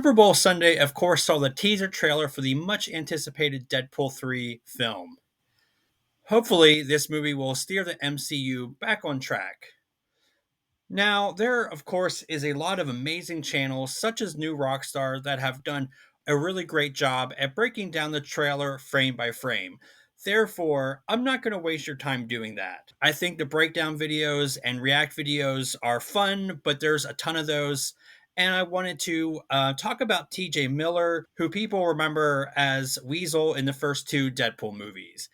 Super Bowl Sunday, of course, saw the teaser trailer for the much anticipated Deadpool 3 film. Hopefully, this movie will steer the MCU back on track. Now, there, of course, is a lot of amazing channels, such as New Rockstar, that have done a really great job at breaking down the trailer frame by frame. Therefore, I'm not going to waste your time doing that. I think the breakdown videos and react videos are fun, but there's a ton of those. And I wanted to talk about TJ Miller, who people remember as Weasel in the first two Deadpool movies,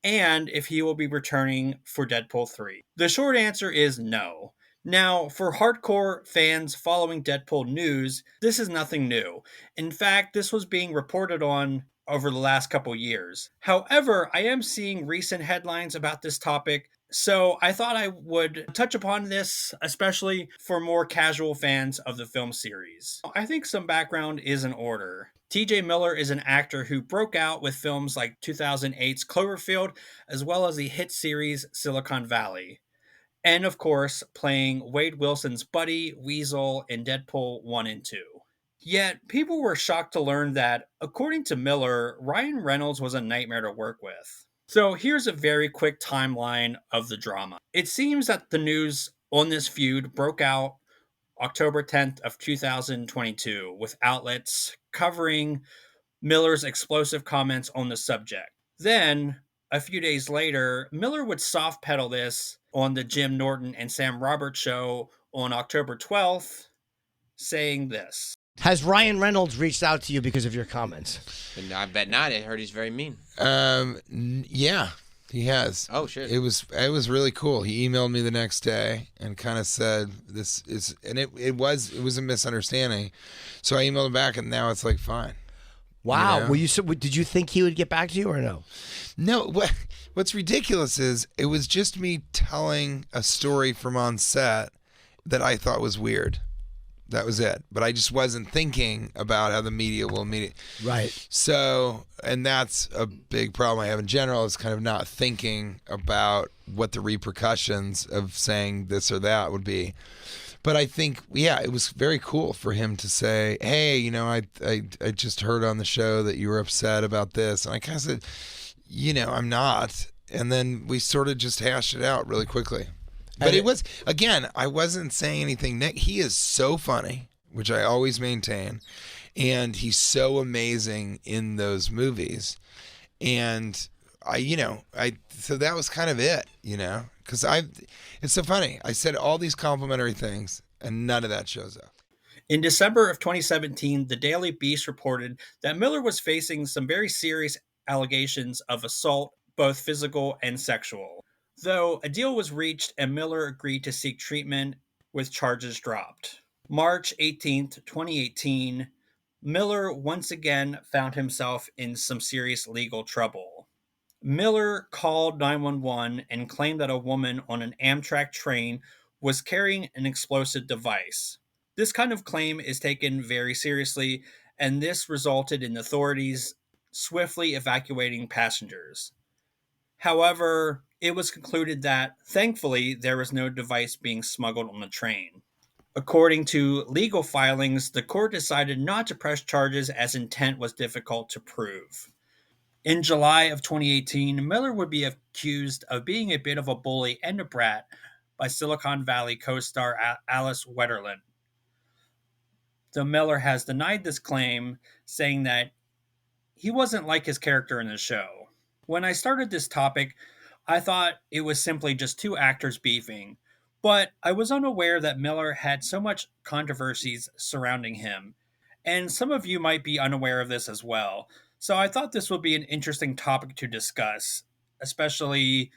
and if he will be returning for Deadpool 3. The short answer is no. Now, for hardcore fans following Deadpool news, this is nothing new. In fact, this was being reported on over the last couple years. However, I am seeing recent headlines about this topic, so I thought I would touch upon this, especially for more casual fans of the film series. I think some background is in order. TJ Miller is an actor who broke out with films like 2008's Cloverfield, as well as the hit series Silicon Valley. And of course, playing Wade Wilson's buddy, Weasel, in Deadpool 1 and 2. Yet, people were shocked to learn that, according to Miller, Ryan Reynolds was a nightmare to work with. So here's a very quick timeline of the drama. It seems that the news on this feud broke out October 10th of 2022, with outlets covering Miller's explosive comments on the subject. Then, a few days later, Miller would soft pedal this on the Jim Norton and Sam Roberts show on October 12th, saying this. Has Ryan Reynolds reached out to you because of your comments? And I bet not. I heard he's very mean. Yeah, he has. Oh shit! It was really cool. He emailed me the next day and kind of said this is, and it was a misunderstanding. So I emailed him back, and now it's like fine. Wow. You know? Did you think he would get back to you or no? No. What's ridiculous is it was just me telling a story from on set that I thought was weird. That was it. But I just wasn't thinking about how the media will immediately. Right. So, and that's a big problem I have in general, is kind of not thinking about what the repercussions of saying this or that would be. But I think, yeah, it was very cool for him to say, hey, you know, I just heard on the show that you were upset about this. And I kind of said, you know, I'm not. And then we sort of just hashed it out really quickly. But it was, again, I wasn't saying anything. He is so funny, which I always maintain. And he's so amazing in those movies. And so that was kind of it, you know, because it's so funny. I said all these complimentary things and none of that shows up. In December of 2017, the Daily Beast reported that Miller was facing some very serious allegations of assault, both physical and sexual. Though a deal was reached and Miller agreed to seek treatment with charges dropped. March 18th, 2018, Miller once again found himself in some serious legal trouble. Miller called 911 and claimed that a woman on an Amtrak train was carrying an explosive device. This kind of claim is taken very seriously, and this resulted in authorities swiftly evacuating passengers. However, it was concluded that, thankfully, there was no device being smuggled on the train. According to legal filings, the court decided not to press charges as intent was difficult to prove. In July of 2018, Miller would be accused of being a bit of a bully and a brat by Silicon Valley co-star Alice Wetterland. Though Miller has denied this claim, saying that he wasn't like his character in the show. When I started this topic, I thought it was simply just two actors beefing, but I was unaware that Miller had so much controversies surrounding him, and some of you might be unaware of this as well. So I thought this would be an interesting topic to discuss, especially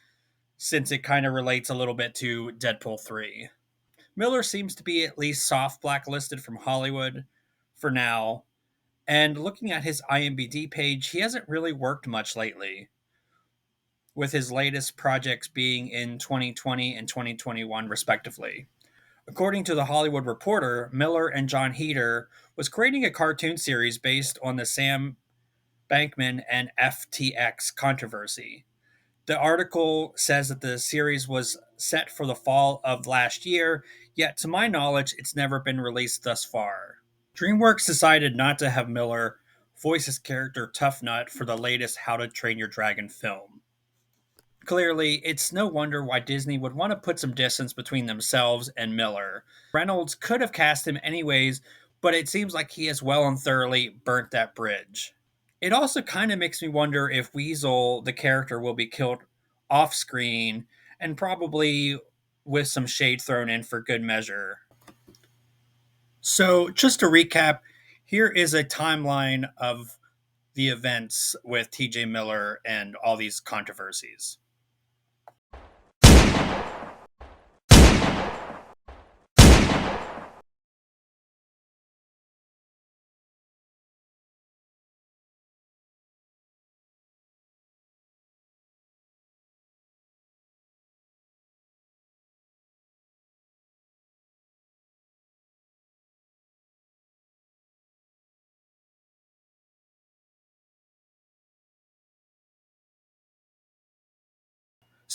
since it kind of relates a little bit to Deadpool 3. Miller seems to be at least soft blacklisted from Hollywood for now, and looking at his IMDb page, he hasn't really worked much lately, with his latest projects being in 2020 and 2021 respectively. According to The Hollywood Reporter, Miller and John Heder was creating a cartoon series based on the Sam Bankman and FTX controversy. The article says that the series was set for the fall of last year, yet to my knowledge, it's never been released thus far. DreamWorks decided not to have Miller voice his character Tough Nut for the latest How to Train Your Dragon film. Clearly, it's no wonder why Disney would want to put some distance between themselves and Miller. Reynolds could have cast him anyways, but it seems like he has well and thoroughly burnt that bridge. It also kind of makes me wonder if Weasel, the character, will be killed off screen and probably with some shade thrown in for good measure. So, just to recap, here is a timeline of the events with TJ Miller and all these controversies.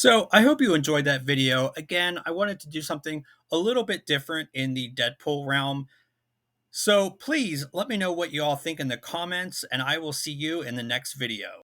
So I hope you enjoyed that video. Again, I wanted to do something a little bit different in the Deadpool realm. So please let me know what you all think in the comments, and I will see you in the next video.